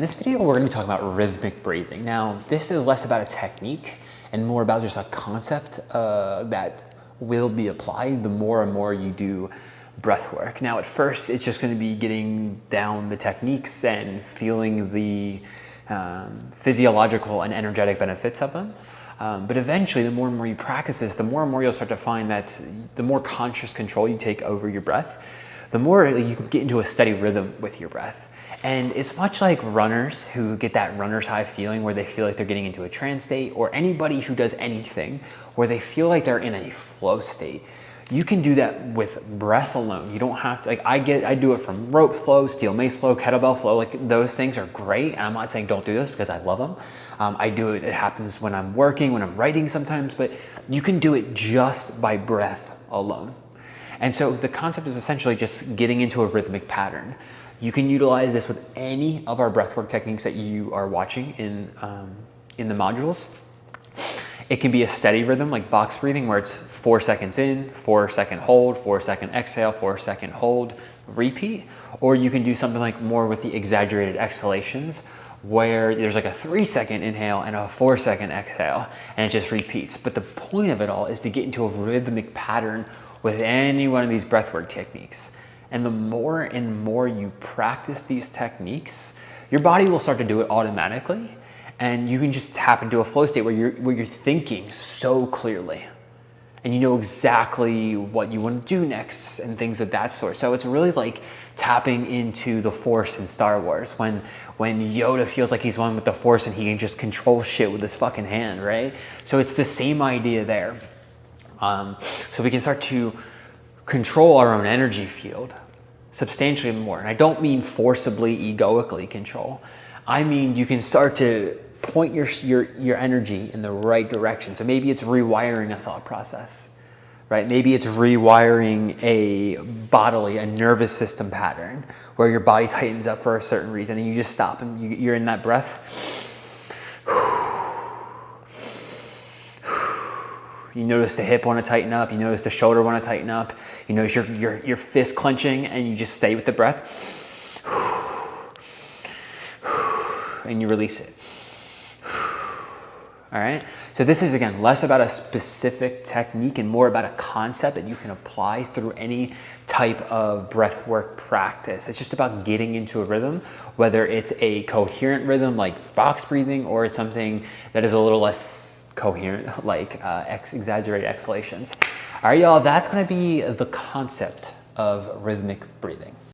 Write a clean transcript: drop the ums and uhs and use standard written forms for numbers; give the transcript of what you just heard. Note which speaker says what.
Speaker 1: In this video, we're going to be talking about rhythmic breathing. Now, this is less about a technique and more about just a concept that will be applied the more and more you do breath work. Now, at first, it's just going to be getting down the techniques and feeling the physiological and energetic benefits of them. But eventually, the more and more you practice this, the more and more you'll start to find that the more conscious control you take over your breath, the more you can get into a steady rhythm with your breath. And it's much like runners who get that runner's high feeling where they feel like they're getting into a trance state, or anybody who does anything where they feel like they're in a flow state. You can do that with breath alone. You don't have to, like I do it from rope flow, steel mace flow, kettlebell flow. Like those things are great. And I'm not saying don't do this because I love them. I do it, it happens when I'm working, when I'm writing sometimes, but you can do it just by breath alone. And so the concept is essentially just getting into a rhythmic pattern. You can utilize this with any of our breathwork techniques that you are watching in the modules. It can be a steady rhythm like box breathing where it's 4 seconds in, 4 second hold, 4 second exhale, 4 second hold, repeat. Or you can do something like more with the exaggerated exhalations where there's like a 3 second inhale and a 4 second exhale and it just repeats. But the point of it all is to get into a rhythmic pattern with any one of these breathwork techniques. And the more and more you practice these techniques, your body will start to do it automatically. And you can just tap into a flow state where you're thinking so clearly. And you know exactly what you want to do next and things of that sort. So it's really like tapping into the Force in Star Wars when Yoda feels like he's one with the Force and he can just control shit with his fucking hand, right? So it's the same idea there. So we can start to control our own energy field substantially more. And I don't mean forcibly, egoically control. I mean, you can start to point your energy in the right direction. So maybe it's rewiring a thought process, right? Maybe it's rewiring a nervous system pattern where your body tightens up for a certain reason and you just stop and you're in that breath. You notice the hip want to tighten up. You notice the shoulder want to tighten up. You notice your fist clenching and you just stay with the breath. And you release it. All right. So this is, again, less about a specific technique and more about a concept that you can apply through any type of breathwork practice. It's just about getting into a rhythm, whether it's a coherent rhythm like box breathing or it's something that is a little less coherent like exaggerated exhalations. All right, y'all, that's going to be the concept of rhythmic breathing.